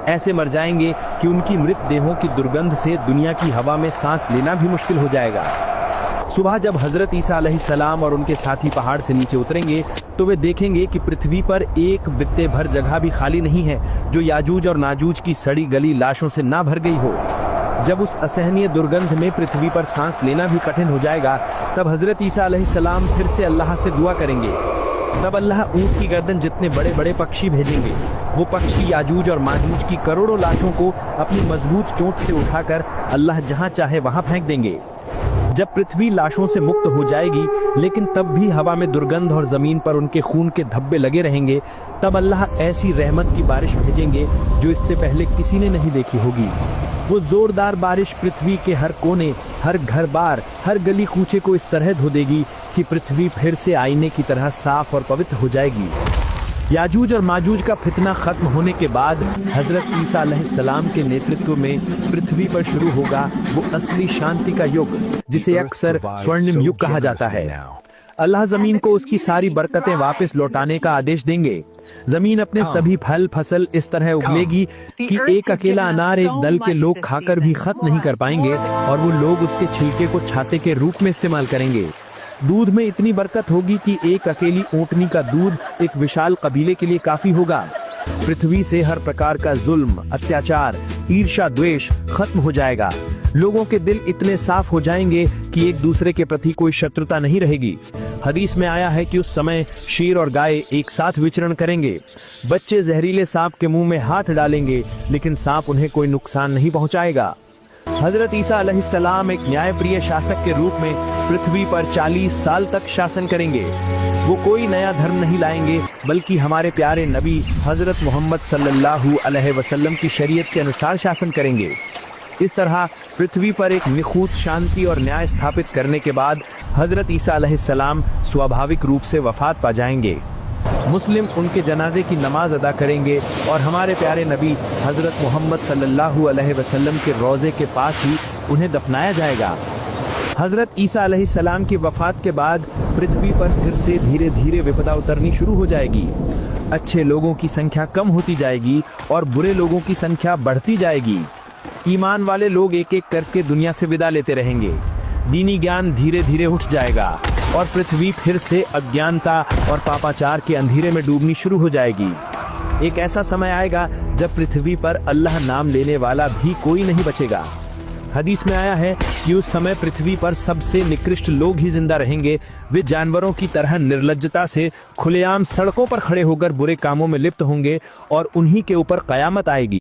ऐसे मर जाएंगे कि उनकी मृत देहों की दुर्गंध से दुनिया की हवा में सांस लेना भी मुश्किल हो जाएगा। सुबह जब हजरत ईसा अलैहिस्सलाम और उनके साथी पहाड़ से नीचे उतरेंगे तो वे देखेंगे कि पृथ्वी पर एक बित्ते भर जगह भी खाली नहीं है जो याजूज और नाजूज की सड़ी गली लाशों से ना भर गई हो। जब उस असहनीय दुर्गंध में पृथ्वी पर सांस लेना भी कठिन हो जाएगा, तब हजरत ईसा अलैहिस्सलाम फिर से अल्लाह से दुआ करेंगे। तब अल्लाह ऊंट की गर्दन जितने बड़े बड़े पक्षी भेजेंगे। वो पक्षी याजूज और माजूज की करोड़ों लाशों को अपनी मजबूत चोंच से उठाकर अल्लाह जहां चाहे वहां फेंक देंगे। जब पृथ्वी लाशों से मुक्त हो जाएगी, लेकिन तब भी हवा में दुर्गंध और जमीन पर उनके खून के धब्बे लगे रहेंगे, तब अल्लाह ऐसी रहमत की बारिश भेजेंगे जो इससे पहले किसी ने नहीं देखी होगी। वो जोरदार बारिश पृथ्वी के हर कोने, हर घर बार, हर गली कूचे को इस तरह धो देगी कि पृथ्वी फिर से आईने की तरह साफ और पवित्र हो जाएगी। याजूज और माजूज का फितना खत्म होने के बाद हजरत ईसा अलैहिस्सलाम के नेतृत्व में पृथ्वी पर शुरू होगा वो असली शांति का युग, जिसे अक्सर स्वर्णिम युग कहा जाता है। अल्लाह जमीन को उसकी सारी बरकतें वापस लौटाने का आदेश देंगे। जमीन अपने सभी फल फसल इस तरह उगलेगी कि एक अकेला अनार एक दल के लोग खाकर भी खत्म नहीं कर पाएंगे, और वो लोग उसके छिलके को छाते के रूप में इस्तेमाल करेंगे। दूध में इतनी बरकत होगी कि एक अकेली ऊँटनी का दूध एक विशाल कबीले के लिए काफी होगा। पृथ्वी से हर प्रकार का जुल्म, अत्याचार, ईर्ष्या, द्वेष खत्म हो जाएगा। लोगों के दिल इतने साफ हो जाएंगे कि एक दूसरे के प्रति कोई शत्रुता नहीं रहेगी। हदीस में आया है कि उस समय शेर और गाय एक साथ विचरण करेंगे। बच्चे जहरीले सांप के मुंह में हाथ डालेंगे, लेकिन सांप उन्हें कोई नुकसान नहीं पहुंचाएगा। हजरत ईसा अलैहिस्सलाम एक न्यायप्रिय शासक के रूप में पृथ्वी पर 40 साल तक शासन करेंगे। वो कोई नया धर्म नहीं लाएंगे, बल्कि हमारे प्यारे नबी हजरत मोहम्मद सल्लल्लाहु अलैहि वसल्लम की शरीयत के अनुसार शासन करेंगे। इस तरह पृथ्वी पर एक निखूत शांति और न्याय स्थापित करने के बाद हजरत ईसा अलैहिस्सलाम स्वाभाविक रूप से वफात पा जाएंगे। मुस्लिम उनके जनाजे की नमाज अदा करेंगे और हमारे प्यारे नबी हजरत मोहम्मद सल्लल्लाहु अलैहि वसल्लम के रोज़े के पास ही उन्हें दफनाया जाएगा। हजरत ईसा अलैहिस्सलाम की वफात के बाद पृथ्वी पर फिर से धीरे धीरे विपदा उतरनी शुरू हो जाएगी। अच्छे लोगों की संख्या कम होती जाएगी और बुरे लोगों की संख्या बढ़ती जाएगी। ईमान वाले लोग एक एक करके दुनिया से विदा लेते रहेंगे। दीनी ज्ञान धीरे धीरे उठ जाएगा और पृथ्वी फिर से अज्ञानता और पापाचार के अंधेरे में डूबनी शुरू हो जाएगी। एक ऐसा समय आएगा जब पृथ्वी पर अल्लाह नाम लेने वाला भी कोई नहीं बचेगा। हदीस में आया है कि उस समय पृथ्वी पर सबसे निकृष्ट लोग ही जिंदा रहेंगे। वे जानवरों की तरह निर्लज्जता से खुलेआम सड़कों पर खड़े होकर बुरे कामों में लिप्त होंगे और उन्हीं के ऊपर कयामत आएगी।